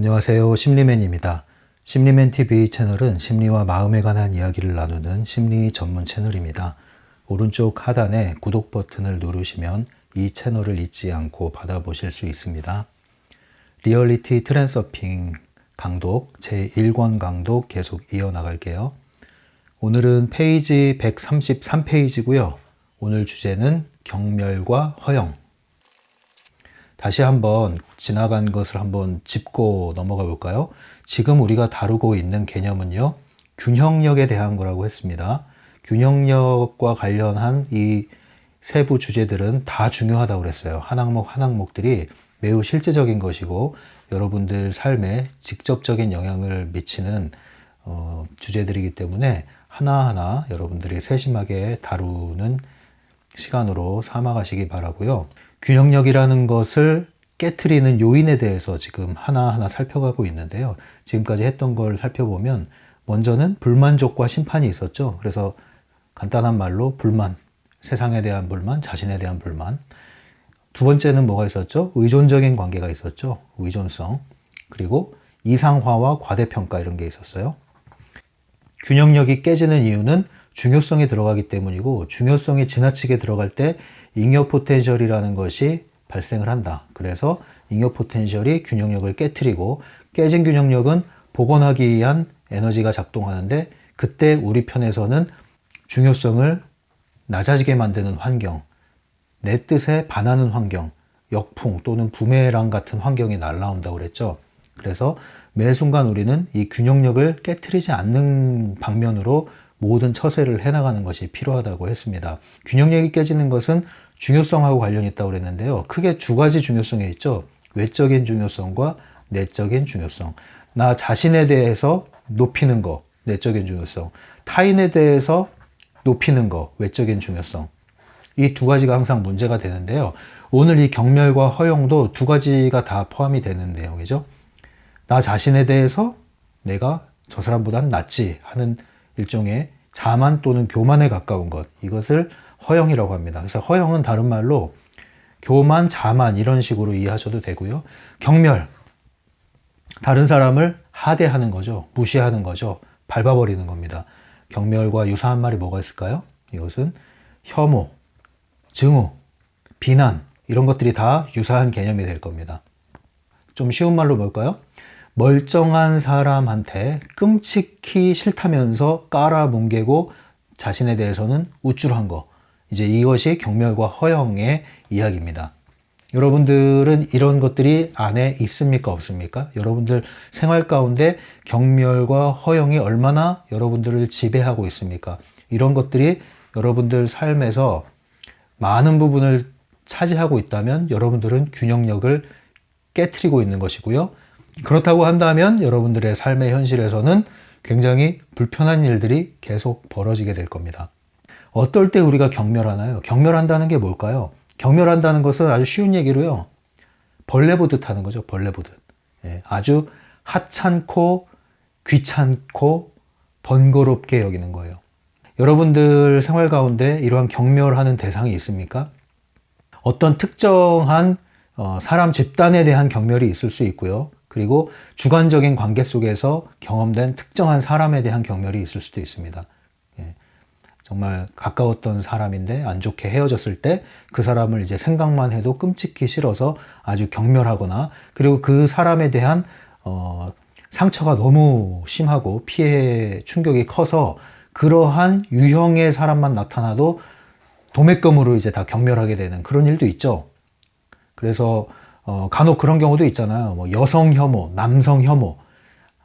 안녕하세요. 심리맨입니다. 심리맨TV 채널은 심리와 마음에 관한 이야기를 나누는 심리 전문 채널입니다. 오른쪽 하단에 구독 버튼을 누르시면 이 채널을 잊지 않고 받아보실 수 있습니다. 리얼리티 트랜서핑 강독 제1권 강독 계속 이어나갈게요. 오늘은 페이지 133페이지고요. 오늘 주제는 경멸과 허영. 다시 한번 지나간 것을 한번 짚고 넘어가 볼까요? 지금 우리가 다루고 있는 개념은요, 균형력에 대한 거라고 했습니다. 균형력과 관련한 이 세부 주제들은 다 중요하다고 그랬어요. 한 항목 한 항목들이 매우 실제적인 것이고 여러분들 삶에 직접적인 영향을 미치는 주제들이기 때문에 하나하나 여러분들이 세심하게 다루는 시간으로 삼아가시기 바라고요. 균형력이라는 것을 깨트리는 요인에 대해서 지금 하나하나 살펴가고 있는데요. 지금까지 했던 걸 살펴보면 먼저는 불만족과 심판이 있었죠. 그래서 간단한 말로 불만, 세상에 대한 불만, 자신에 대한 불만. 두 번째는 뭐가 있었죠? 의존적인 관계가 있었죠. 의존성. 그리고 이상화와 과대평가 이런 게 있었어요. 균형력이 깨지는 이유는 중요성이 들어가기 때문이고, 중요성이 지나치게 들어갈 때 잉여 포텐셜이라는 것이 발생을 한다. 그래서 잉여 포텐셜이 균형력을 깨트리고, 깨진 균형력은 복원하기 위한 에너지가 작동하는데, 그때 우리 편에서는 중요성을 낮아지게 만드는 환경, 내 뜻에 반하는 환경, 역풍 또는 부메랑 같은 환경이 날라온다고 그랬죠. 그래서 매 순간 우리는 이 균형력을 깨트리지 않는 방면으로 모든 처세를 해나가는 것이 필요하다고 했습니다. 균형력이 깨지는 것은 중요성하고 관련이 있다고 그랬는데요. 크게 두 가지 중요성이 있죠. 외적인 중요성과 내적인 중요성. 나 자신에 대해서 높이는 거, 내적인 중요성. 타인에 대해서 높이는 거, 외적인 중요성. 이 두 가지가 항상 문제가 되는데요. 오늘 이 경멸과 허영도 두 가지가 다 포함이 되는 내용이죠. 나 자신에 대해서 내가 저 사람보다는 낫지 하는 일종의 자만 또는 교만에 가까운 것, 이것을 허영이라고 합니다. 그래서 허영은 다른 말로 교만, 자만 이런 식으로 이해하셔도 되고요. 경멸, 다른 사람을 하대하는 거죠. 무시하는 거죠. 밟아버리는 겁니다. 경멸과 유사한 말이 뭐가 있을까요? 이것은 혐오, 증오, 비난 이런 것들이 다 유사한 개념이 될 겁니다. 좀 쉬운 말로 뭘까요? 멀쩡한 사람한테 끔찍히 싫다면서 깔아뭉개고 자신에 대해서는 우쭐한 거. 이제 이것이 경멸과 허영의 이야기입니다. 여러분들은 이런 것들이 안에 있습니까? 없습니까? 여러분들 생활 가운데 경멸과 허영이 얼마나 여러분들을 지배하고 있습니까? 이런 것들이 여러분들 삶에서 많은 부분을 차지하고 있다면 여러분들은 균형력을 깨트리고 있는 것이고요. 그렇다고 한다면 여러분들의 삶의 현실에서는 굉장히 불편한 일들이 계속 벌어지게 될 겁니다. 어떨 때 우리가 경멸하나요? 경멸한다는 게 뭘까요? 경멸한다는 것은 아주 쉬운 얘기로요. 벌레 보듯 하는 거죠. 벌레 보듯. 아주 하찮고 귀찮고 번거롭게 여기는 거예요. 여러분들 생활 가운데 이러한 경멸하는 대상이 있습니까? 어떤 특정한 사람 집단에 대한 경멸이 있을 수 있고요. 그리고 주관적인 관계 속에서 경험된 특정한 사람에 대한 경멸이 있을 수도 있습니다. 정말 가까웠던 사람인데 안 좋게 헤어졌을 때 그 사람을 이제 생각만 해도 끔찍히 싫어서 아주 경멸하거나, 그리고 그 사람에 대한 상처가 너무 심하고 피해 충격이 커서 그러한 유형의 사람만 나타나도 도매금으로 이제 다 경멸하게 되는 그런 일도 있죠. 그래서 간혹 그런 경우도 있잖아요. 뭐 여성 혐오, 남성 혐오,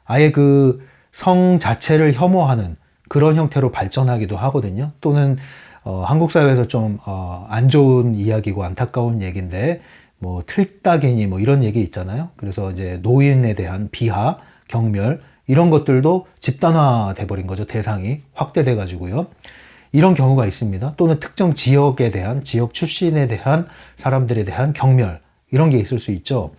아예 그 성 자체를 혐오하는 그런 형태로 발전하기도 하거든요. 또는 한국 사회에서 좀 안 좋은 이야기고 안타까운 얘기인데 뭐 틀딱이니 뭐 이런 얘기 있잖아요. 그래서 이제 노인에 대한 비하, 경멸 이런 것들도 집단화 돼버린 거죠. 대상이 확대돼 가지고요. 이런 경우가 있습니다. 또는 특정 지역에 대한, 지역 출신에 대한 사람들에 대한 경멸 이런 게 있을 수 있죠.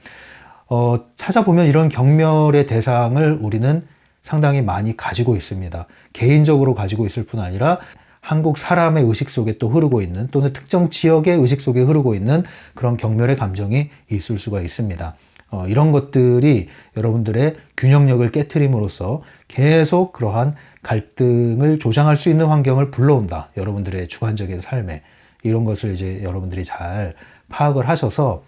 찾아보면 이런 경멸의 대상을 우리는 상당히 많이 가지고 있습니다. 개인적으로 가지고 있을 뿐 아니라 한국 사람의 의식 속에 또 흐르고 있는, 또는 특정 지역의 의식 속에 흐르고 있는 그런 경멸의 감정이 있을 수가 있습니다. 이런 것들이 여러분들의 균형력을 깨트림으로써 계속 그러한 갈등을 조장할 수 있는 환경을 불러온다. 여러분들의 주관적인 삶에. 이런 것을 이제 여러분들이 잘 파악을 하셔서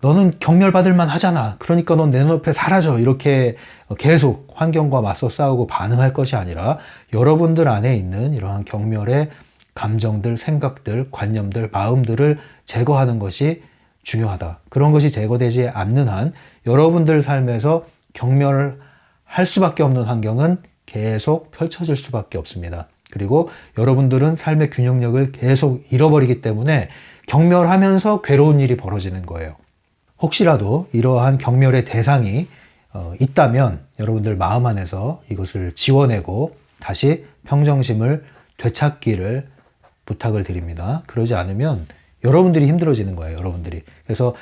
너는 경멸받을 만 하잖아. 그러니까 넌 내 눈앞에 사라져. 이렇게 계속 환경과 맞서 싸우고 반응할 것이 아니라 여러분들 안에 있는 이러한 경멸의 감정들, 생각들, 관념들, 마음들을 제거하는 것이 중요하다. 그런 것이 제거되지 않는 한 여러분들 삶에서 경멸을 할 수밖에 없는 환경은 계속 펼쳐질 수밖에 없습니다. 그리고 여러분들은 삶의 균형력을 계속 잃어버리기 때문에 경멸하면서 괴로운 일이 벌어지는 거예요. 혹시라도 이러한 경멸의 대상이 있다면 여러분들 마음 안에서 이것을 지워내고 다시 평정심을 되찾기를 부탁을 드립니다. 그러지 않으면 여러분들이 힘들어지는 거예요. 여러분들이. 그래서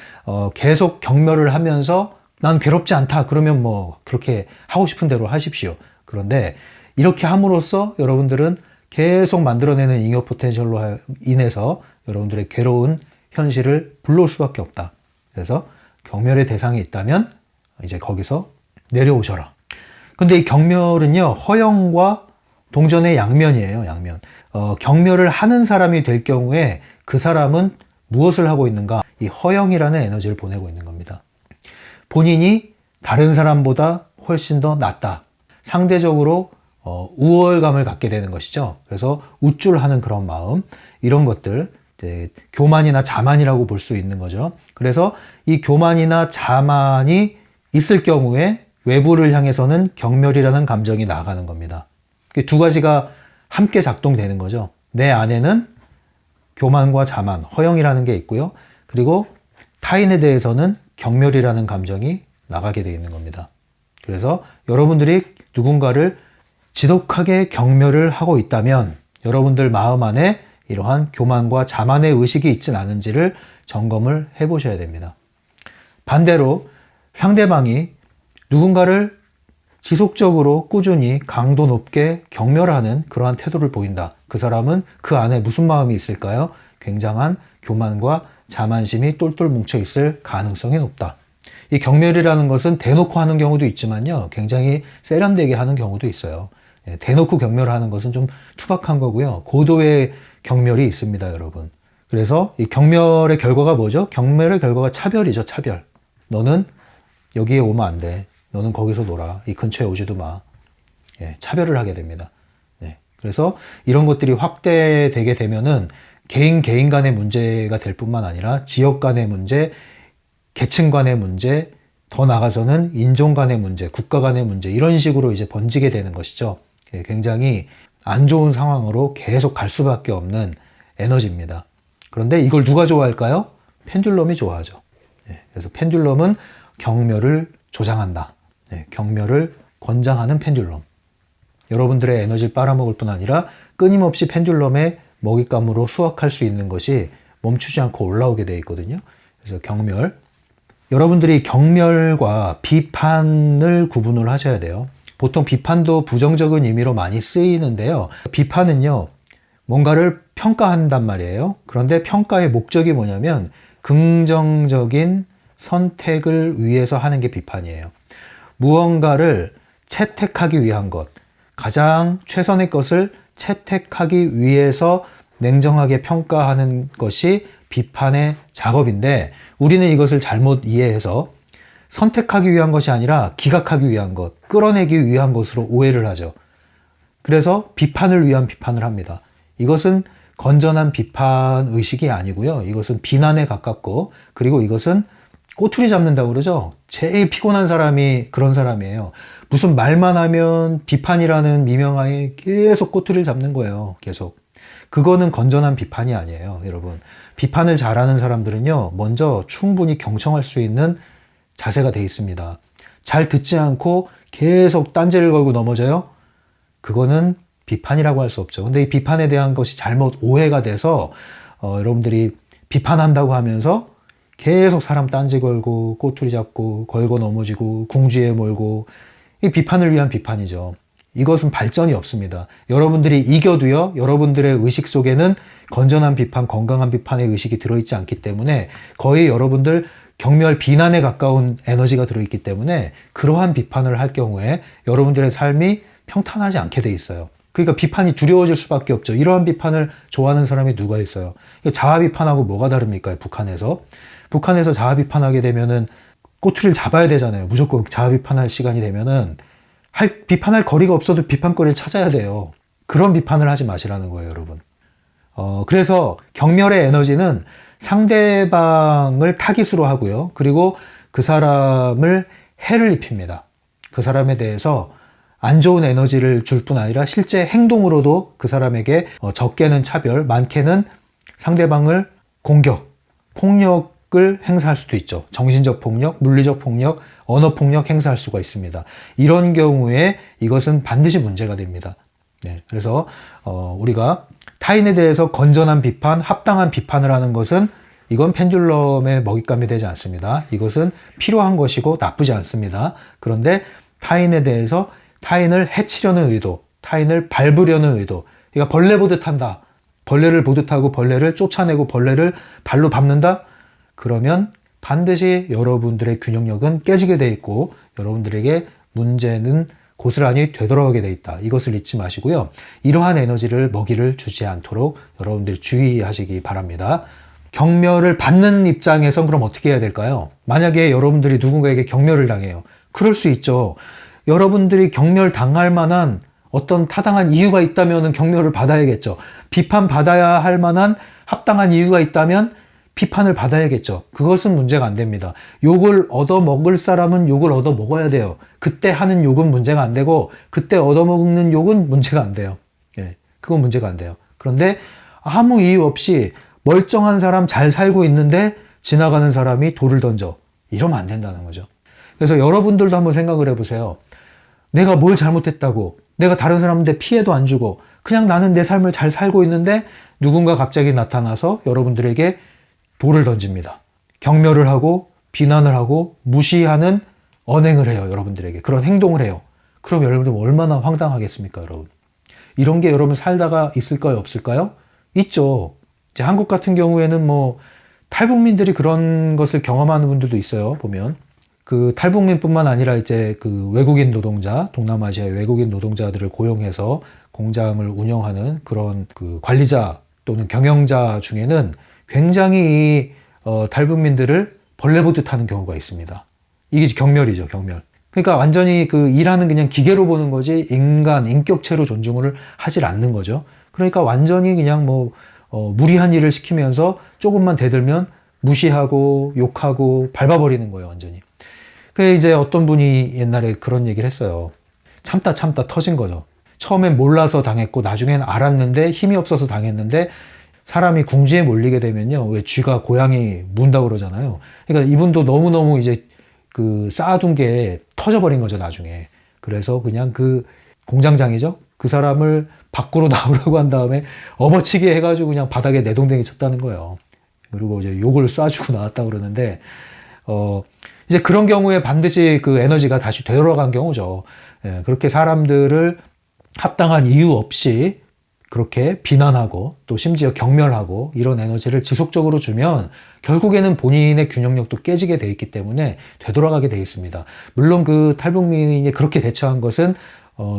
계속 경멸을 하면서 난 괴롭지 않다. 그러면 뭐 그렇게 하고 싶은 대로 하십시오. 그런데 이렇게 함으로써 여러분들은 계속 만들어내는 잉여 포텐셜로 인해서 여러분들의 괴로운 현실을 불러올 수밖에 없다. 그래서 경멸의 대상이 있다면 이제 거기서 내려오셔라. 근데 이 경멸은요, 허영과 동전의 양면이에요. 양면. 경멸을 하는 사람이 될 경우에 그 사람은 무엇을 하고 있는가? 이 허영이라는 에너지를 보내고 있는 겁니다. 본인이 다른 사람보다 훨씬 더 낫다. 상대적으로 우월감을 갖게 되는 것이죠. 그래서 우쭐하는 그런 마음, 이런 것들, 교만이나 자만이라고 볼 수 있는 거죠. 그래서 이 교만이나 자만이 있을 경우에 외부를 향해서는 경멸이라는 감정이 나아가는 겁니다. 두 가지가 함께 작동되는 거죠. 내 안에는 교만과 자만, 허영이라는 게 있고요. 그리고 타인에 대해서는 경멸이라는 감정이 나가게 되어 있는 겁니다. 그래서 여러분들이 누군가를 지독하게 경멸을 하고 있다면 여러분들 마음 안에 이러한 교만과 자만의 의식이 있진 않은지를 점검을 해보셔야 됩니다. 반대로 상대방이 누군가를 지속적으로 꾸준히 강도 높게 경멸하는 그러한 태도를 보인다. 그 사람은 그 안에 무슨 마음이 있을까요? 굉장한 교만과 자만심이 똘똘 뭉쳐 있을 가능성이 높다. 이 경멸이라는 것은 대놓고 하는 경우도 있지만요, 굉장히 세련되게 하는 경우도 있어요. 대놓고 경멸하는 것은 좀 투박한 거고요. 고도의 경멸이 있습니다, 여러분. 그래서 이 경멸의 결과가 뭐죠? 경멸의 결과가 차별이죠, 차별. 너는 여기에 오면 안 돼. 너는 거기서 놀아. 이 근처에 오지도 마. 차별을 하게 됩니다. 그래서 이런 것들이 확대되게 되면은 개인 간의 문제가 될 뿐만 아니라 지역 간의 문제, 계층 간의 문제, 더 나아가서는 인종 간의 문제, 국가 간의 문제, 이런 식으로 이제 번지게 되는 것이죠. 굉장히 안 좋은 상황으로 계속 갈 수밖에 없는 에너지입니다. 그런데 이걸 누가 좋아할까요? 펜듈럼이 좋아하죠. 그래서 펜듈럼은 경멸을 조장한다. 경멸을 권장하는 펜듈럼. 여러분들의 에너지를 빨아먹을 뿐 아니라 끊임없이 펜듈럼의 먹잇감으로 수확할 수 있는 것이 멈추지 않고 올라오게 되어 있거든요. 그래서 경멸. 여러분들이 경멸과 비판을 구분을 하셔야 돼요. 보통 비판도 부정적인 의미로 많이 쓰이는데요. 비판은요, 뭔가를 평가한단 말이에요. 그런데 평가의 목적이 뭐냐면 긍정적인 선택을 위해서 하는 게 비판이에요. 무언가를 채택하기 위한 것, 가장 최선의 것을 채택하기 위해서 냉정하게 평가하는 것이 비판의 작업인데, 우리는 이것을 잘못 이해해서 선택하기 위한 것이 아니라 기각하기 위한 것, 끌어내기 위한 것으로 오해를 하죠. 그래서 비판을 위한 비판을 합니다. 이것은 건전한 비판 의식이 아니고요. 이것은 비난에 가깝고, 그리고 이것은 꼬투리 잡는다고 그러죠. 제일 피곤한 사람이 그런 사람이에요. 무슨 말만 하면 비판이라는 미명하에 계속 꼬투리를 잡는 거예요. 계속. 그거는 건전한 비판이 아니에요, 여러분. 비판을 잘하는 사람들은요, 먼저 충분히 경청할 수 있는 자세가 돼 있습니다. 잘 듣지 않고 계속 딴지를 걸고 넘어져요? 그거는 비판이라고 할 수 없죠. 근데 이 비판에 대한 것이 잘못 오해가 돼서 여러분들이 비판한다고 하면서 계속 사람 딴지 걸고 꼬투리 잡고 걸고 넘어지고 궁지에 몰고, 이 비판을 위한 비판이죠. 이것은 발전이 없습니다. 여러분들이 이겨도요, 여러분들의 의식 속에는 건전한 비판, 건강한 비판의 의식이 들어있지 않기 때문에 거의 여러분들 경멸 비난에 가까운 에너지가 들어있기 때문에 그러한 비판을 할 경우에 여러분들의 삶이 평탄하지 않게 돼 있어요. 그러니까 비판이 두려워질 수밖에 없죠. 이러한 비판을 좋아하는 사람이 누가 있어요? 자아 비판하고 뭐가 다릅니까? 북한에서 자아 비판하게 되면은 꼬투리를 잡아야 되잖아요. 무조건 자아 비판할 시간이 되면은 비판할 거리가 없어도 비판거리를 찾아야 돼요. 그런 비판을 하지 마시라는 거예요, 여러분. 그래서 경멸의 에너지는 상대방을 타깃으로 하고요. 그리고 그 사람을 해를 입힙니다. 그 사람에 대해서 안 좋은 에너지를 줄 뿐 아니라 실제 행동으로도 그 사람에게 적게는 차별, 많게는 상대방을 공격, 폭력을 행사할 수도 있죠. 정신적 폭력, 물리적 폭력, 언어 폭력 행사할 수가 있습니다. 이런 경우에 이것은 반드시 문제가 됩니다. 네, 그래서 우리가 타인에 대해서 건전한 비판, 합당한 비판을 하는 것은 이건 펜듈럼의 먹잇감이 되지 않습니다. 이것은 필요한 것이고 나쁘지 않습니다. 그런데 타인에 대해서 타인을 해치려는 의도, 타인을 밟으려는 의도, 그러니까 벌레 보듯 한다. 벌레를 보듯 하고 벌레를 쫓아내고 벌레를 발로 밟는다? 그러면 반드시 여러분들의 균형력은 깨지게 돼 있고 여러분들에게 문제는 고스란히 되돌아오게 돼 있다. 이것을 잊지 마시고요. 이러한 에너지를 먹이를 주지 않도록 여러분들이 주의하시기 바랍니다. 경멸을 받는 입장에선 그럼 어떻게 해야 될까요? 만약에 여러분들이 누군가에게 경멸을 당해요. 그럴 수 있죠. 여러분들이 경멸 당할 만한 어떤 타당한 이유가 있다면 경멸을 받아야겠죠. 비판받아야 할 만한 합당한 이유가 있다면 비판을 받아야겠죠. 그것은 문제가 안 됩니다. 욕을 얻어먹을 사람은 욕을 얻어먹어야 돼요. 그때 하는 욕은 문제가 안 되고 그때 얻어먹는 욕은 문제가 안 돼요. 예, 그건 문제가 안 돼요. 그런데 아무 이유 없이 멀쩡한 사람 잘 살고 있는데 지나가는 사람이 돌을 던져. 이러면 안 된다는 거죠. 그래서 여러분들도 한번 생각을 해보세요. 내가 뭘 잘못했다고, 내가 다른 사람한테 피해도 안 주고 그냥 나는 내 삶을 잘 살고 있는데 누군가 갑자기 나타나서 여러분들에게 돌을 던집니다. 경멸을 하고 비난을 하고 무시하는 언행을 해요. 여러분들에게 그런 행동을 해요. 그럼 여러분들 얼마나 황당하겠습니까, 여러분? 이런 게 여러분 살다가 있을까요, 없을까요? 있죠. 이제 한국 같은 경우에는 뭐 탈북민들이 그런 것을 경험하는 분들도 있어요. 보면 그 탈북민뿐만 아니라 이제 그 외국인 노동자, 동남아시아의 외국인 노동자들을 고용해서 공장을 운영하는 그런 그 관리자 또는 경영자 중에는 굉장히 탈북민들을 벌레 보듯 하는 경우가 있습니다. 이게 경멸이죠, 경멸. 그러니까 완전히 그 일하는 그냥 기계로 보는 거지 인간, 인격체로 존중을 하질 않는 거죠. 그러니까 완전히 그냥 뭐 무리한 일을 시키면서 조금만 대들면 무시하고 욕하고 밟아버리는 거예요, 완전히. 그래 이제 어떤 분이 옛날에 그런 얘기를 했어요. 참다 터진 거죠. 처음엔 몰라서 당했고 나중엔 알았는데 힘이 없어서 당했는데 사람이 궁지에 몰리게 되면요. 왜 쥐가 고양이 문다고 그러잖아요. 그러니까 이분도 너무너무 이제 그 쌓아둔 게 터져버린 거죠, 나중에. 그래서 그냥 그 공장장이죠. 그 사람을 밖으로 나오라고 한 다음에 업어치게 해가지고 그냥 바닥에 내동댕이 쳤다는 거예요. 그리고 이제 욕을 쏴주고 나왔다고 그러는데, 이제 그런 경우에 반드시 그 에너지가 다시 되돌아간 경우죠. 예, 그렇게 사람들을 합당한 이유 없이 그렇게 비난하고 또 심지어 경멸하고 이런 에너지를 지속적으로 주면 결국에는 본인의 균형력도 깨지게 돼 있기 때문에 되돌아가게 돼 있습니다. 물론 그 탈북민이 그렇게 대처한 것은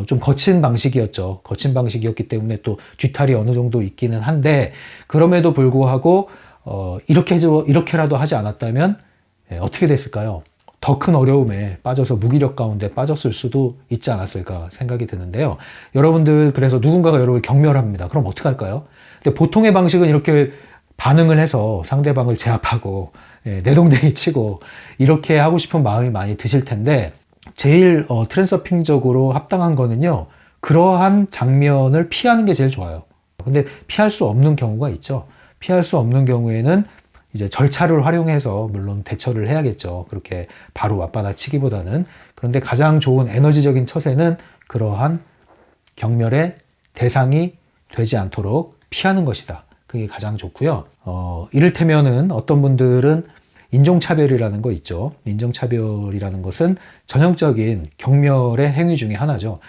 좀 거친 방식이었죠. 거친 방식이었기 때문에 또 뒤탈이 어느 정도 있기는 한데 그럼에도 불구하고 이렇게라도 하지 않았다면 어떻게 됐을까요? 더 큰 어려움에 빠져서 무기력 가운데 빠졌을 수도 있지 않았을까 생각이 드는데요. 여러분들 그래서 누군가가 여러분을 경멸합니다. 그럼 어떻게 할까요? 근데 보통의 방식은 이렇게 반응을 해서 상대방을 제압하고 내동댕이 치고 이렇게 하고 싶은 마음이 많이 드실 텐데 제일 트랜서핑적으로 합당한 거는요. 그러한 장면을 피하는 게 제일 좋아요. 근데 피할 수 없는 경우가 있죠. 피할 수 없는 경우에는 이제 절차를 활용해서 물론 대처를 해야겠죠. 그렇게 바로 맞받아치기보다는. 그런데 가장 좋은 에너지적인 처세는 그러한 경멸의 대상이 되지 않도록 피하는 것이다. 그게 가장 좋고요. 이를테면은 어떤 분들은 인종차별이라는 거 있죠. 인종차별이라는 것은 전형적인 경멸의 행위 중에 하나죠.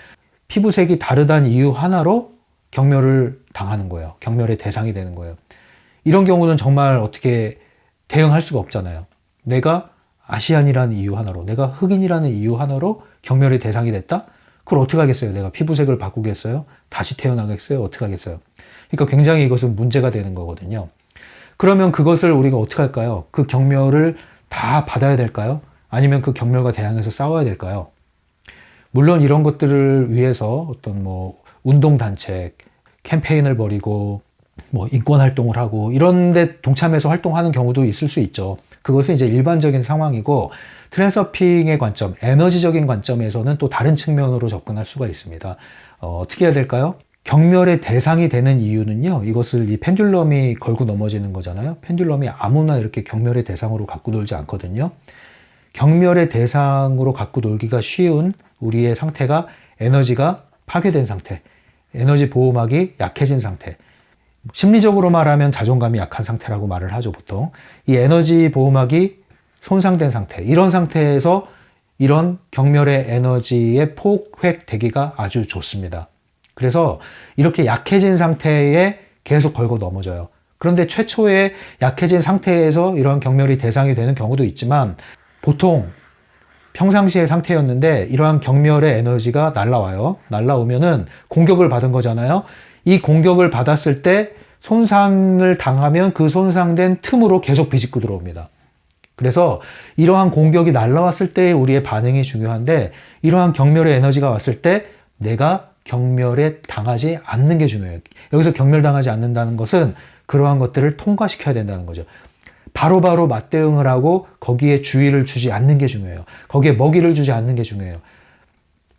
피부색이 다르다는 이유 하나로 경멸을 당하는 거예요. 경멸의 대상이 되는 거예요. 이런 경우는 정말 어떻게 대응할 수가 없잖아요. 내가 아시안이라는 이유 하나로, 내가 흑인이라는 이유 하나로 경멸의 대상이 됐다? 그걸 어떻게 하겠어요? 내가 피부색을 바꾸겠어요? 다시 태어나겠어요? 어떻게 하겠어요? 그러니까 굉장히 이것은 문제가 되는 거거든요. 그러면 그것을 우리가 어떻게 할까요? 그 경멸을 다 받아야 될까요? 아니면 그 경멸과 대항해서 싸워야 될까요? 물론 이런 것들을 위해서 어떤 운동단체, 캠페인을 벌이고 인권 활동을 하고 이런 데 동참해서 활동하는 경우도 있을 수 있죠. 그것은 이제 일반적인 상황이고, 트랜서핑의 관점, 에너지적인 관점에서는 또 다른 측면으로 접근할 수가 있습니다. 어떻게 해야 될까요? 경멸의 대상이 되는 이유는요, 이것을 이 펜듈럼이 걸고 넘어지는 거잖아요. 펜듈럼이 아무나 이렇게 경멸의 대상으로 갖고 놀지 않거든요. 경멸의 대상으로 갖고 놀기가 쉬운 우리의 상태가 에너지가 파괴된 상태, 에너지 보호막이 약해진 상태, 심리적으로 말하면 자존감이 약한 상태라고 말을 하죠, 보통. 이 에너지 보호막이 손상된 상태, 이런 상태에서 이런 경멸의 에너지의 포획되기가 아주 좋습니다. 그래서 이렇게 약해진 상태에 계속 걸고 넘어져요. 그런데 최초에 약해진 상태에서 이런 경멸이 대상이 되는 경우도 있지만, 보통 평상시의 상태였는데 이러한 경멸의 에너지가 날라와요. 날라오면은 공격을 받은 거잖아요. 이 공격을 받았을 때 손상을 당하면 그 손상된 틈으로 계속 비집고 들어옵니다. 그래서 이러한 공격이 날라왔을 때 우리의 반응이 중요한데, 이러한 경멸의 에너지가 왔을 때 내가 경멸에 당하지 않는 게 중요해요. 여기서 경멸당하지 않는다는 것은 그러한 것들을 통과시켜야 된다는 거죠. 바로바로 맞대응을 하고 거기에 주의를 주지 않는 게 중요해요. 거기에 먹이를 주지 않는 게 중요해요.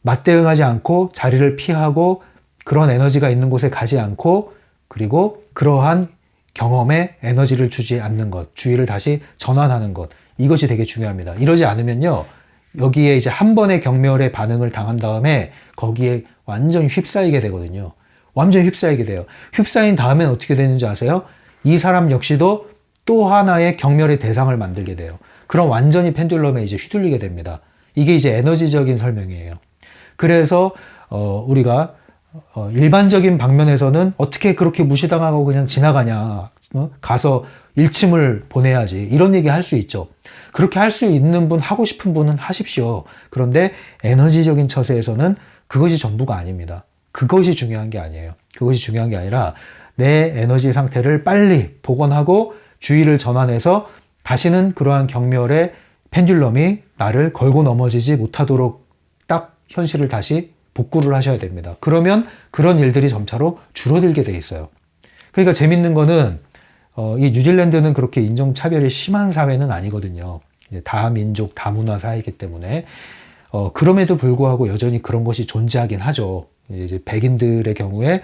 맞대응하지 않고 자리를 피하고 그런 에너지가 있는 곳에 가지 않고, 그리고 그러한 경험에 에너지를 주지 않는 것, 주의를 다시 전환하는 것, 이것이 되게 중요합니다. 이러지 않으면요, 여기에 이제 한 번의 경멸의 반응을 당한 다음에 거기에 완전히 휩싸이게 되거든요. 완전히 휩싸이게 돼요. 휩싸인 다음엔 어떻게 되는지 아세요? 이 사람 역시도 또 하나의 경멸의 대상을 만들게 돼요. 그럼 완전히 펜듈럼에 이제 휘둘리게 됩니다. 이게 이제 에너지적인 설명이에요. 그래서 우리가 일반적인 방면에서는 어떻게 그렇게 무시당하고 그냥 지나가냐, 가서 일침을 보내야지, 이런 얘기 할 수 있죠. 그렇게 할 수 있는 분, 하고 싶은 분은 하십시오. 그런데 에너지적인 처세에서는 그것이 전부가 아닙니다. 그것이 중요한 게 아니에요. 그것이 중요한 게 아니라 내 에너지 상태를 빨리 복원하고 주의를 전환해서 다시는 그러한 경멸의 펜듈럼이 나를 걸고 넘어지지 못하도록 딱 현실을 다시 복구를 하셔야 됩니다. 그러면 그런 일들이 점차로 줄어들게 돼 있어요. 그러니까 재밌는 거는 이 뉴질랜드는 그렇게 인종차별이 심한 사회는 아니거든요. 이제 다민족, 다문화 사회이기 때문에 그럼에도 불구하고 여전히 그런 것이 존재하긴 하죠. 이제 백인들의 경우에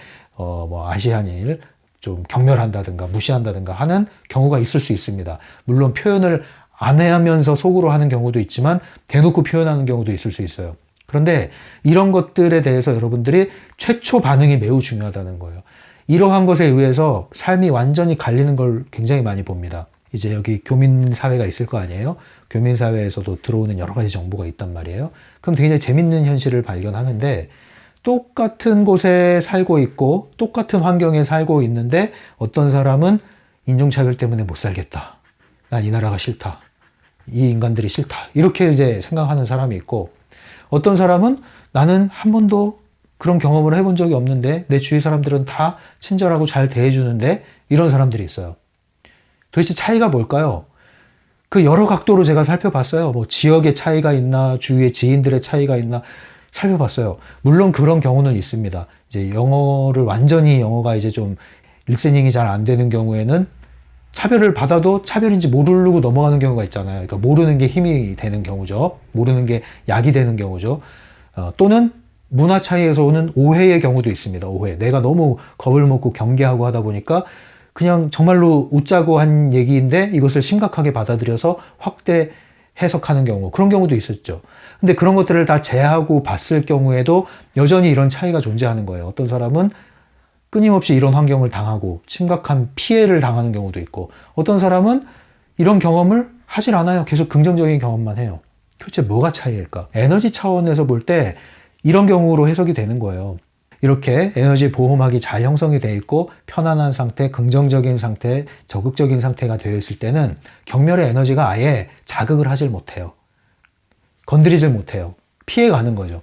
아시아인을 좀 경멸한다든가 무시한다든가 하는 경우가 있을 수 있습니다. 물론 표현을 안 하면서 속으로 하는 경우도 있지만 대놓고 표현하는 경우도 있을 수 있어요. 그런데 이런 것들에 대해서 여러분들이 최초 반응이 매우 중요하다는 거예요. 이러한 것에 의해서 삶이 완전히 갈리는 걸 굉장히 많이 봅니다. 이제 여기 교민사회가 있을 거 아니에요? 교민사회에서도 들어오는 여러 가지 정보가 있단 말이에요. 그럼 굉장히 재밌는 현실을 발견하는데, 똑같은 곳에 살고 있고 똑같은 환경에 살고 있는데 어떤 사람은 인종차별 때문에 못 살겠다, 난 이 나라가 싫다, 이 인간들이 싫다, 이렇게 이제 생각하는 사람이 있고, 어떤 사람은 나는 한 번도 그런 경험을 해본 적이 없는데 내 주위 사람들은 다 친절하고 잘 대해주는데, 이런 사람들이 있어요. 도대체 차이가 뭘까요? 그 여러 각도로 제가 살펴봤어요. 지역의 차이가 있나, 주위의 지인들의 차이가 있나 살펴봤어요. 물론 그런 경우는 있습니다. 이제 영어가 이제 좀 리스닝이 잘 안 되는 경우에는 차별을 받아도 차별인지 모르고 넘어가는 경우가 있잖아요. 그러니까 모르는 게 힘이 되는 경우죠. 모르는 게 약이 되는 경우죠. 또는 문화 차이에서 오는 오해의 경우도 있습니다. 오해. 내가 너무 겁을 먹고 경계하고 하다 보니까 그냥 정말로 웃자고 한 얘기인데 이것을 심각하게 받아들여서 확대 해석하는 경우, 그런 경우도 있었죠. 근데 그런 것들을 다 제하고 봤을 경우에도 여전히 이런 차이가 존재하는 거예요. 어떤 사람은 끊임없이 이런 환경을 당하고 심각한 피해를 당하는 경우도 있고, 어떤 사람은 이런 경험을 하질 않아요. 계속 긍정적인 경험만 해요. 도대체 뭐가 차이일까? 에너지 차원에서 볼 때 이런 경우로 해석이 되는 거예요. 이렇게 에너지 보호막이 잘 형성이 되어 있고 편안한 상태, 긍정적인 상태, 적극적인 상태가 되어 있을 때는 경멸의 에너지가 아예 자극을 하질 못해요. 건드리질 못해요. 피해가는 거죠.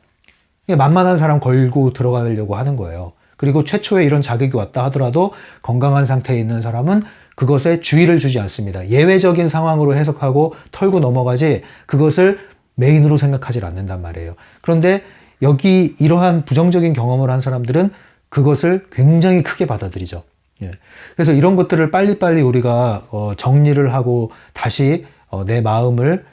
만만한 사람 걸고 들어가려고 하는 거예요. 그리고 최초에 이런 자극이 왔다 하더라도 건강한 상태에 있는 사람은 그것에 주의를 주지 않습니다. 예외적인 상황으로 해석하고 털고 넘어가지 그것을 메인으로 생각하지 않는단 말이에요. 그런데 여기 이러한 부정적인 경험을 한 사람들은 그것을 굉장히 크게 받아들이죠. 예. 그래서 이런 것들을 빨리빨리 우리가 정리를 하고 다시 내 마음을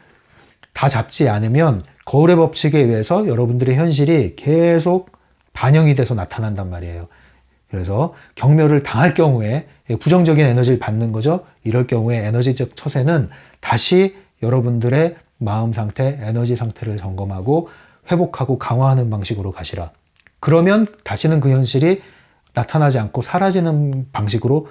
다 잡지 않으면 거울의 법칙에 의해서 여러분들의 현실이 계속 반영이 돼서 나타난단 말이에요. 그래서 경멸을 당할 경우에 부정적인 에너지를 받는 거죠. 이럴 경우에 에너지적 처세는 다시 여러분들의 마음 상태, 에너지 상태를 점검하고 회복하고 강화하는 방식으로 가시라. 그러면 다시는 그 현실이 나타나지 않고 사라지는 방식으로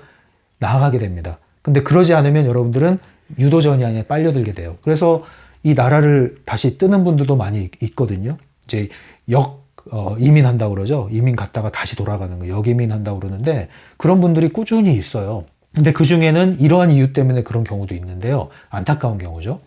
나아가게 됩니다. 근데 그러지 않으면 여러분들은 유도전이 안에 빨려들게 돼요. 그래서 이 나라를 다시 뜨는 분들도 많이 있거든요. 이제 이민한다고 그러죠. 이민 갔다가 다시 돌아가는 거, 역이민한다고 그러는데 그런 분들이 꾸준히 있어요. 근데 그 중에는 이러한 이유 때문에 그런 경우도 있는데요. 안타까운 경우죠.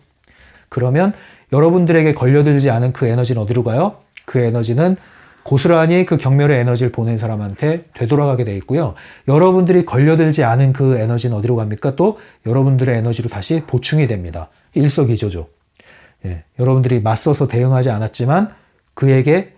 그러면 여러분들에게 걸려들지 않은 그 에너지는 어디로 가요? 그 에너지는 고스란히 그 경멸의 에너지를 보낸 사람한테 되돌아가게 돼 있고요. 여러분들이 걸려들지 않은 그 에너지는 어디로 갑니까? 또 여러분들의 에너지로 다시 보충이 됩니다. 일석이조죠. 예, 여러분들이 맞서서 대응하지 않았지만 그에게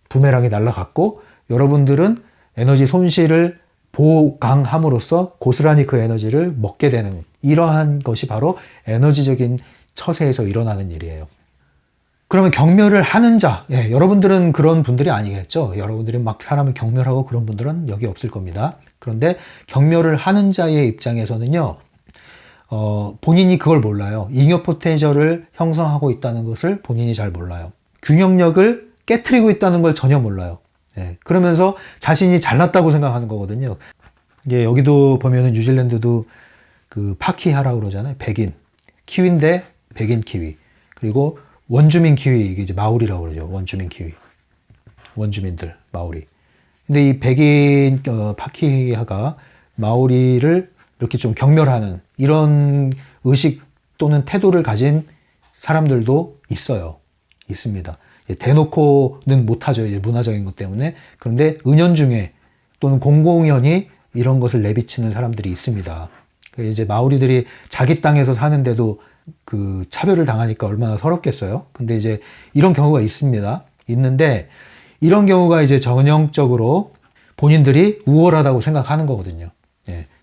부메랑이 날아갔고 여러분들은 에너지 손실을 보강함으로써 고스란히 그 에너지를 먹게 되는 이러한 것이 바로 에너지적인 처세에서 일어나는 일이에요. 그러면 경멸을 하는 자, 여러분들은 그런 분들이 아니겠죠. 여러분들이 막 사람을 경멸하고 그런 분들은 여기 없을 겁니다. 그런데 경멸을 하는 자의 입장에서는요, 본인이 그걸 몰라요. 잉여 포텐셜을 형성하고 있다는 것을 본인이 잘 몰라요. 균형력을 깨트리고 있다는 걸 전혀 몰라요. 그러면서 자신이 잘났다고 생각하는 거거든요. 이게 여기도 보면은 뉴질랜드도 그 파키하라고 그러잖아요. 백인. 키위인데 백인 키위. 그리고 원주민 키위, 이게 이제 마오리라고 그러죠. 원주민 키위. 원주민들, 마오리. 근데 이 백인 파키하가 마오리를 이렇게 좀 경멸하는 이런 의식 또는 태도를 가진 사람들도 있어요. 있습니다. 대놓고는 못하죠. 이제 문화적인 것 때문에. 그런데 은연중에 또는 공공연히 이런 것을 내비치는 사람들이 있습니다. 이제 마오리들이 자기 땅에서 사는데도 그 차별을 당하니까 얼마나 서럽겠어요. 근데 이제 이런 경우가 있습니다. 있는데 이런 경우가 이제 전형적으로 본인들이 우월하다고 생각하는 거거든요.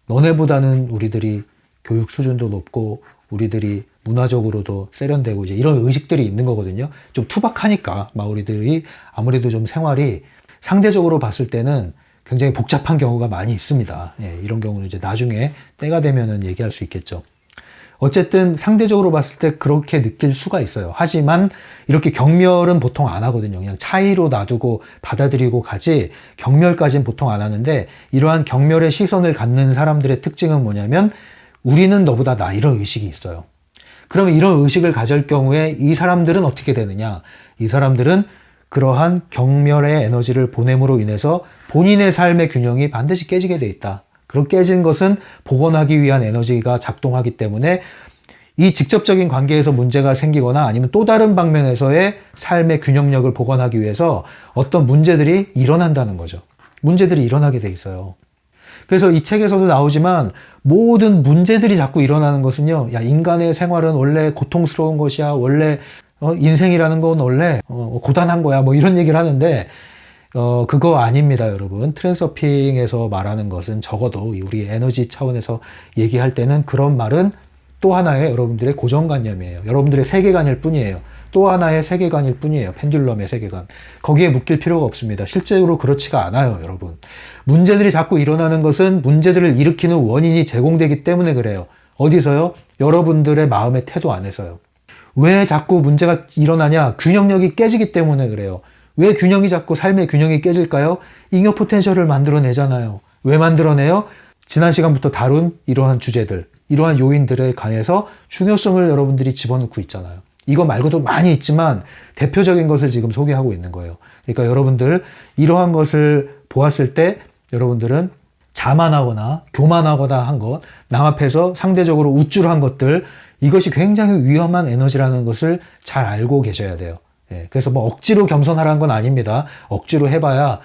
너네보다는 우리들이 교육 수준도 높고 우리들이 문화적으로도 세련되고 이제 이런 의식들이 있는 거거든요. 좀 투박하니까 마오리들이 아무래도 좀 생활이 상대적으로 봤을 때는 굉장히 복잡한 경우가 많이 있습니다. 이런 경우는 이제 나중에 때가 되면은 얘기할 수 있겠죠. 어쨌든 상대적으로 봤을 때 그렇게 느낄 수가 있어요. 하지만 이렇게 경멸은 보통 안 하거든요. 그냥 차이로 놔두고 받아들이고 가지 경멸까지는 보통 안 하는데 이러한 경멸의 시선을 갖는 사람들의 특징은 뭐냐면 우리는 너보다 나 이런 의식이 있어요. 그러면 이런 의식을 가질 경우에 이 사람들은 어떻게 되느냐? 이 사람들은 그러한 경멸의 에너지를 보냄으로 인해서 본인의 삶의 균형이 반드시 깨지게 돼 있다. 그런 깨진 것은 복원하기 위한 에너지가 작동하기 때문에 이 직접적인 관계에서 문제가 생기거나 아니면 또 다른 방면에서의 삶의 균형력을 복원하기 위해서 어떤 문제들이 일어난다는 거죠. 문제들이 일어나게 돼 있어요. 그래서 이 책에서도 나오지만 모든 문제들이 자꾸 일어나는 것은요. 야, 인간의 생활은 원래 고통스러운 것이야. 원래 인생이라는 건 원래 고단한 거야. 뭐 이런 얘기를 하는데 그거 아닙니다, 여러분. 트랜서핑에서 말하는 것은 적어도 우리 에너지 차원에서 얘기할 때는 그런 말은 또 하나의 여러분들의 고정관념이에요. 여러분들의 세계관일 뿐이에요. 또 하나의 세계관일 뿐이에요. 펜듈럼의 세계관. 거기에 묶일 필요가 없습니다. 실제로 그렇지가 않아요, 여러분. 문제들이 자꾸 일어나는 것은 문제들을 일으키는 원인이 제공되기 때문에 그래요. 어디서요? 여러분들의 마음의 태도 안에서요. 왜 자꾸 문제가 일어나냐? 균형력이 깨지기 때문에 그래요. 왜 균형이 자꾸 삶의 균형이 깨질까요? 잉여 포텐셜을 만들어내잖아요. 왜 만들어내요? 지난 시간부터 다룬 이러한 주제들, 이러한 요인들에 관해서 중요성을 여러분들이 집어넣고 있잖아요. 이거 말고도 많이 있지만 대표적인 것을 지금 소개하고 있는 거예요. 그러니까 여러분들 이러한 것을 보았을 때 여러분들은 자만하거나 교만하거나 한 것, 남 앞에서 상대적으로 우쭐한 것들, 이것이 굉장히 위험한 에너지라는 것을 잘 알고 계셔야 돼요. 예, 그래서 뭐 억지로 겸손하라는 건 아닙니다. 억지로 해봐야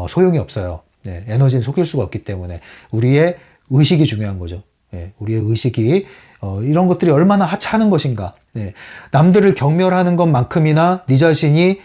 소용이 없어요. 예, 에너지는 속일 수가 없기 때문에 우리의 의식이 중요한 거죠. 예, 우리의 의식이 이런 것들이 얼마나 하찮은 것인가. 예, 남들을 경멸하는 것만큼이나 네 자신이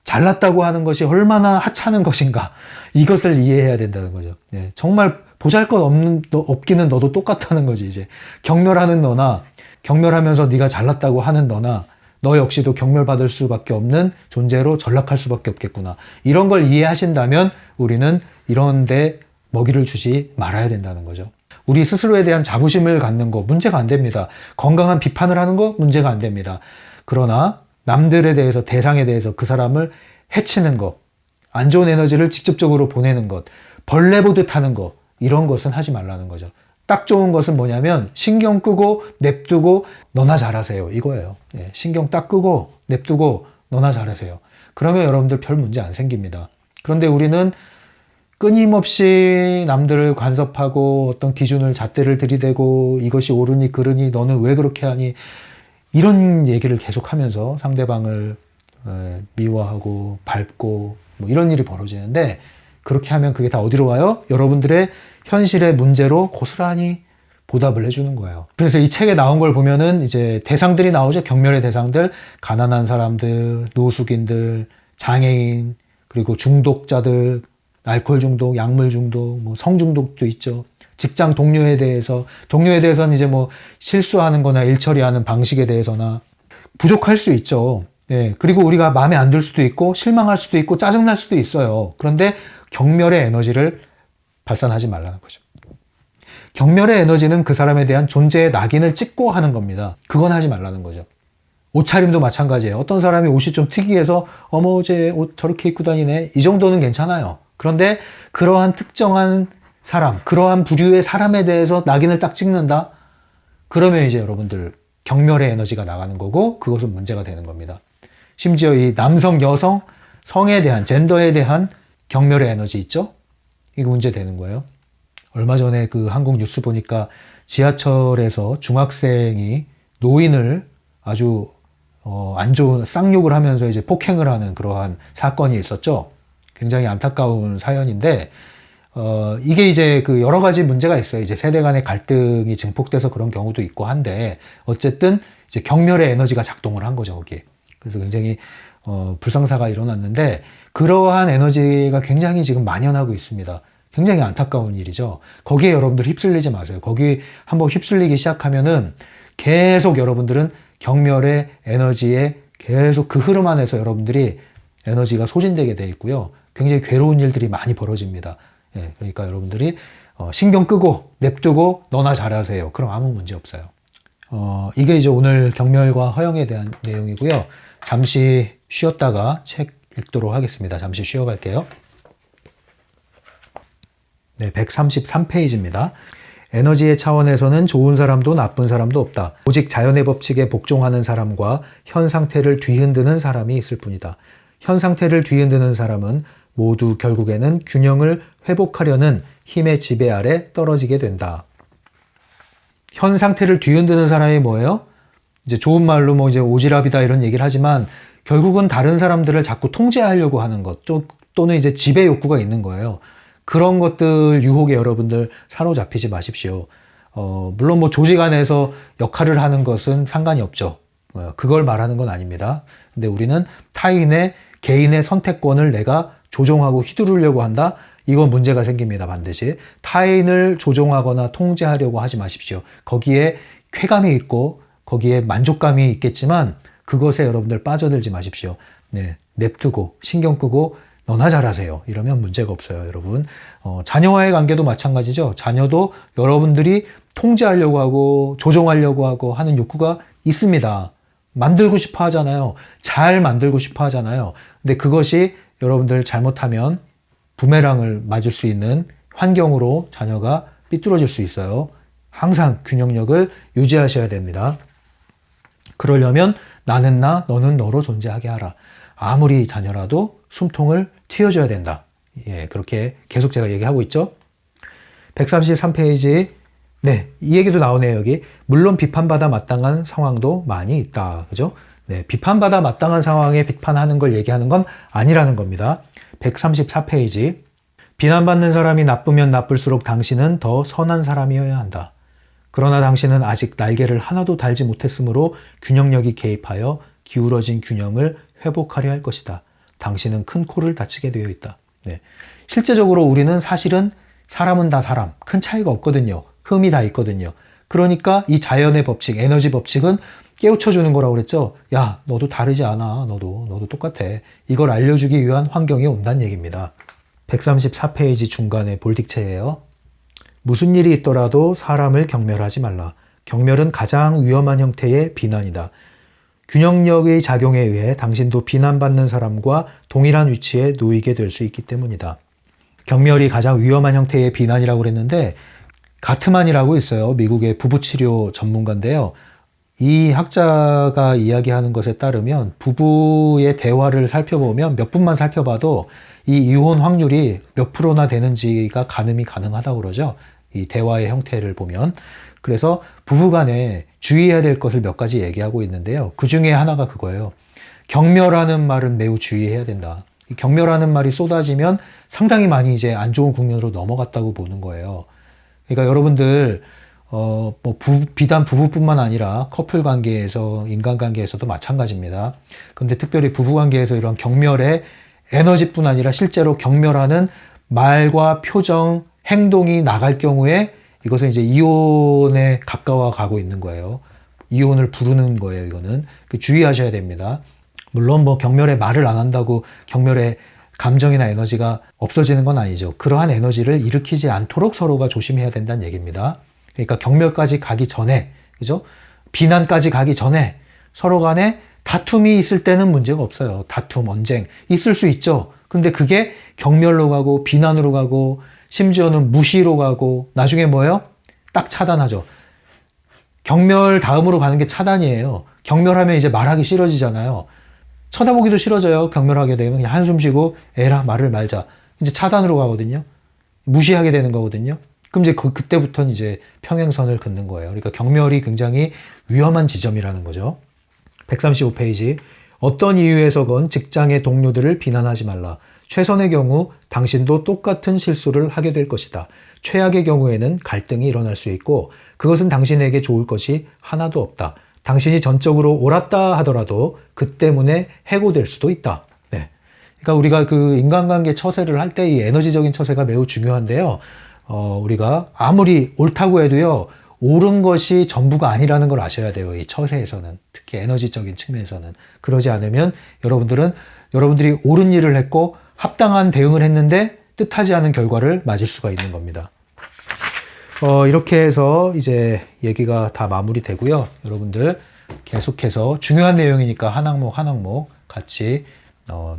잘났다고 하는 것이 얼마나 하찮은 것인가. 이것을 이해해야 된다는 거죠. 예, 정말 보잘것없기는 너도 똑같다는 거지. 이제 경멸하는 너나 경멸하면서 네가 잘났다고 하는 너나 너 역시도 경멸받을 수밖에 없는 존재로 전락할 수밖에 없겠구나. 이런 걸 이해하신다면 우리는 이런 데 먹이를 주지 말아야 된다는 거죠. 우리 스스로에 대한 자부심을 갖는 거 문제가 안 됩니다. 건강한 비판을 하는 거 문제가 안 됩니다. 그러나 남들에 대해서, 대상에 대해서 그 사람을 해치는 것, 안 좋은 에너지를 직접적으로 보내는 것, 벌레 보듯 하는 것, 이런 것은 하지 말라는 거죠. 딱 좋은 것은 뭐냐면 신경 끄고 냅두고 너나 잘하세요, 이거예요. 예, 신경 딱 끄고 냅두고 너나 잘하세요. 그러면 여러분들 별 문제 안 생깁니다. 그런데 우리는 끊임없이 남들을 간섭하고 어떤 기준을, 잣대를 들이대고 이것이 옳으니 그르니 너는 왜 그렇게 하니, 이런 얘기를 계속하면서 상대방을 미워하고 밟고 뭐 이런 일이 벌어지는데, 그렇게 하면 그게 다 어디로 와요? 여러분들의 현실의 문제로 고스란히 보답을 해주는 거예요. 그래서 이 책에 나온 걸 보면은 이제 대상들이 나오죠. 경멸의 대상들, 가난한 사람들, 노숙인들, 장애인, 그리고 중독자들, 알코올 중독, 약물 중독, 뭐 성중독도 있죠. 직장 동료에 대해서는 이제 뭐 실수하는 거나 일 처리하는 방식에 대해서나 부족할 수 있죠. 예, 그리고 우리가 마음에 안 들 수도 있고 실망할 수도 있고 짜증날 수도 있어요. 그런데 경멸의 에너지를 발산하지 말라는 거죠. 경멸의 에너지는 그 사람에 대한 존재의 낙인을 찍고 하는 겁니다. 그건 하지 말라는 거죠. 옷차림도 마찬가지예요. 어떤 사람이 옷이 좀 특이해서 어머 쟤 옷 저렇게 입고 다니네, 이 정도는 괜찮아요. 그런데 그러한 특정한 사람, 그러한 부류의 사람에 대해서 낙인을 딱 찍는다? 그러면 이제 여러분들 경멸의 에너지가 나가는 거고 그것은 문제가 되는 겁니다. 심지어 이 남성, 여성, 성에 대한, 젠더에 대한 경멸의 에너지 있죠? 이거 문제 되는 거예요. 얼마 전에 그 한국 뉴스 보니까 지하철에서 중학생이 노인을 아주 안 좋은 쌍욕을 하면서 이제 폭행을 하는 그러한 사건이 있었죠. 굉장히 안타까운 사연인데, 이게 이제 그 여러 가지 문제가 있어요. 이제 세대 간의 갈등이 증폭돼서 그런 경우도 있고 한데, 어쨌든 이제 경멸의 에너지가 작동을 한 거죠, 거기에. 그래서 굉장히, 불상사가 일어났는데, 그러한 에너지가 굉장히 지금 만연하고 있습니다. 굉장히 안타까운 일이죠. 거기에 여러분들 휩쓸리지 마세요. 거기 한번 휩쓸리기 시작하면은 계속 여러분들은 경멸의 에너지에 계속 그 흐름 안에서 여러분들이 에너지가 소진되게 돼 있고요. 굉장히 괴로운 일들이 많이 벌어집니다. 예, 그러니까 여러분들이 신경 끄고 냅두고 너나 잘하세요. 그럼 아무 문제 없어요. 이게 이제 오늘 경멸과 허영에 대한 내용이고요. 잠시 쉬었다가 책 읽도록 하겠습니다. 잠시 쉬어갈게요. 네, 133페이지입니다. 에너지의 차원에서는 좋은 사람도 나쁜 사람도 없다. 오직 자연의 법칙에 복종하는 사람과 현 상태를 뒤흔드는 사람이 있을 뿐이다. 현 상태를 뒤흔드는 사람은 모두 결국에는 균형을 회복하려는 힘의 지배 아래 떨어지게 된다. 현 상태를 뒤흔드는 사람이 뭐예요? 이제 좋은 말로 뭐 이제 오지랖이다 이런 얘기를 하지만 결국은 다른 사람들을 자꾸 통제하려고 하는 것, 또는 이제 지배 욕구가 있는 거예요. 그런 것들 유혹에 여러분들 사로잡히지 마십시오. 물론 뭐 조직 안에서 역할을 하는 것은 상관이 없죠. 그걸 말하는 건 아닙니다. 근데 우리는 타인의 개인의 선택권을 내가 조종하고 휘두르려고 한다? 이건 문제가 생깁니다, 반드시. 타인을 조종하거나 통제하려고 하지 마십시오. 거기에 쾌감이 있고 거기에 만족감이 있겠지만 그것에 여러분들 빠져들지 마십시오. 네, 냅두고 신경 끄고 너나 잘하세요. 이러면 문제가 없어요, 여러분. 자녀와의 관계도 마찬가지죠. 자녀도 여러분들이 통제하려고 하고 조종하려고 하고 하는 욕구가 있습니다. 만들고 싶어 하잖아요. 잘 만들고 싶어 하잖아요. 근데 그것이 여러분들 잘못하면 부메랑을 맞을 수 있는 환경으로 자녀가 삐뚤어질 수 있어요. 항상 균형력을 유지하셔야 됩니다. 그러려면 나는 나, 너는 너로 존재하게 하라. 아무리 자녀라도 숨통을 틔워줘야 된다. 예, 그렇게 계속 제가 얘기하고 있죠. 133페이지. 네, 이 얘기도 나오네요, 여기. 물론 비판받아 마땅한 상황도 많이 있다. 그죠? 네, 비판받아 마땅한 상황에 비판하는 걸 얘기하는 건 아니라는 겁니다. 134페이지. 비난받는 사람이 나쁘면 나쁠수록 당신은 더 선한 사람이어야 한다. 그러나 당신은 아직 날개를 하나도 달지 못했으므로 균형력이 개입하여 기울어진 균형을 회복하려 할 것이다. 당신은 큰 코를 다치게 되어 있다. 네. 실제적으로 우리는 사실은 사람은 다 사람, 큰 차이가 없거든요. 흠이 다 있거든요. 그러니까 이 자연의 법칙, 에너지 법칙은 깨우쳐 주는 거라고 그랬죠. 야, 너도 다르지 않아. 너도 똑같아. 이걸 알려주기 위한 환경이 온다는 얘기입니다. 134페이지 중간에 볼틱체예요. 무슨 일이 있더라도 사람을 경멸하지 말라. 경멸은 가장 위험한 형태의 비난이다. 균형력의 작용에 의해 당신도 비난받는 사람과 동일한 위치에 놓이게 될 수 있기 때문이다. 경멸이 가장 위험한 형태의 비난이라고 그랬는데 가트만이라고 있어요. 미국의 부부치료 전문가인데요. 이 학자가 이야기하는 것에 따르면 부부의 대화를 살펴보면 몇 분만 살펴봐도 이 이혼 확률이 몇 프로나 되는지가 가늠이 가능하다고 그러죠. 이 대화의 형태를 보면. 그래서 부부간에 주의해야 될 것을 몇 가지 얘기하고 있는데요. 그 중에 하나가 그거예요. 경멸하는 말은 매우 주의해야 된다. 경멸하는 말이 쏟아지면 상당히 많이 이제 안 좋은 국면으로 넘어갔다고 보는 거예요. 그러니까 여러분들 비단 부부뿐만 아니라 커플 관계에서, 인간관계에서도 마찬가지입니다. 근데 특별히 부부관계에서 이런 경멸의 에너지뿐 아니라 실제로 경멸하는 말과 표정, 행동이 나갈 경우에 이것은 이제 이혼에 가까워 가고 있는 거예요. 이혼을 부르는 거예요, 이거는. 주의하셔야 됩니다. 물론 경멸의 말을 안 한다고 경멸의 감정이나 에너지가 없어지는 건 아니죠. 그러한 에너지를 일으키지 않도록 서로가 조심해야 된다는 얘기입니다. 그러니까 경멸까지 가기 전에, 그죠? 비난까지 가기 전에 서로 간에 다툼이 있을 때는 문제가 없어요. 다툼, 언쟁 있을 수 있죠. 그런데 그게 경멸로 가고 비난으로 가고 심지어는 무시로 가고 나중에 뭐예요? 딱 차단하죠. 경멸 다음으로 가는 게 차단이에요. 경멸하면 이제 말하기 싫어지잖아요. 쳐다보기도 싫어져요. 경멸하게 되면 그냥 한숨 쉬고 에라 말을 말자. 이제 차단으로 가거든요. 무시하게 되는 거거든요. 그럼 이제 그때부터는 이제 평행선을 긋는 거예요. 그러니까 경멸이 굉장히 위험한 지점이라는 거죠. 135페이지. 어떤 이유에서건 직장의 동료들을 비난하지 말라. 최선의 경우 당신도 똑같은 실수를 하게 될 것이다. 최악의 경우에는 갈등이 일어날 수 있고 그것은 당신에게 좋을 것이 하나도 없다. 당신이 전적으로 옳았다 하더라도 그 때문에 해고될 수도 있다. 네. 그러니까 우리가 그 인간관계 처세를 할 때 이 에너지적인 처세가 매우 중요한데요. 우리가 아무리 옳다고 해도요. 옳은 것이 전부가 아니라는 걸 아셔야 돼요. 이 처세에서는. 특히 에너지적인 측면에서는. 그러지 않으면 여러분들이 옳은 일을 했고 합당한 대응을 했는데 뜻하지 않은 결과를 맞을 수가 있는 겁니다. 이렇게 해서 이제 얘기가 다 마무리되고요. 여러분들 계속해서 중요한 내용이니까 한 항목 같이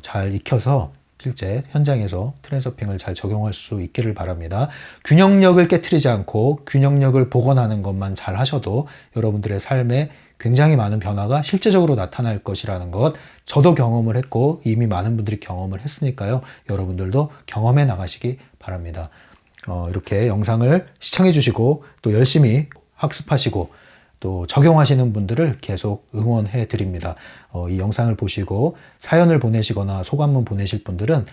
잘 익혀서 실제 현장에서 트랜서핑을 잘 적용할 수 있기를 바랍니다. 균형력을 깨트리지 않고 균형력을 복원하는 것만 잘 하셔도 여러분들의 삶에 굉장히 많은 변화가 실제적으로 나타날 것이라는 것 저도 경험을 했고 이미 많은 분들이 경험을 했으니까요. 여러분들도 경험해 나가시기 바랍니다. 이렇게 영상을 시청해 주시고 또 열심히 학습하시고 또 적용하시는 분들을 계속 응원해 드립니다. 이 영상을 보시고 사연을 보내시거나 소감문 보내실 분들은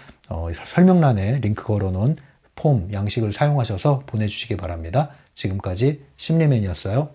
설명란에 링크 걸어놓은 폼 양식을 사용하셔서 보내주시기 바랍니다. 지금까지 심리맨이었어요.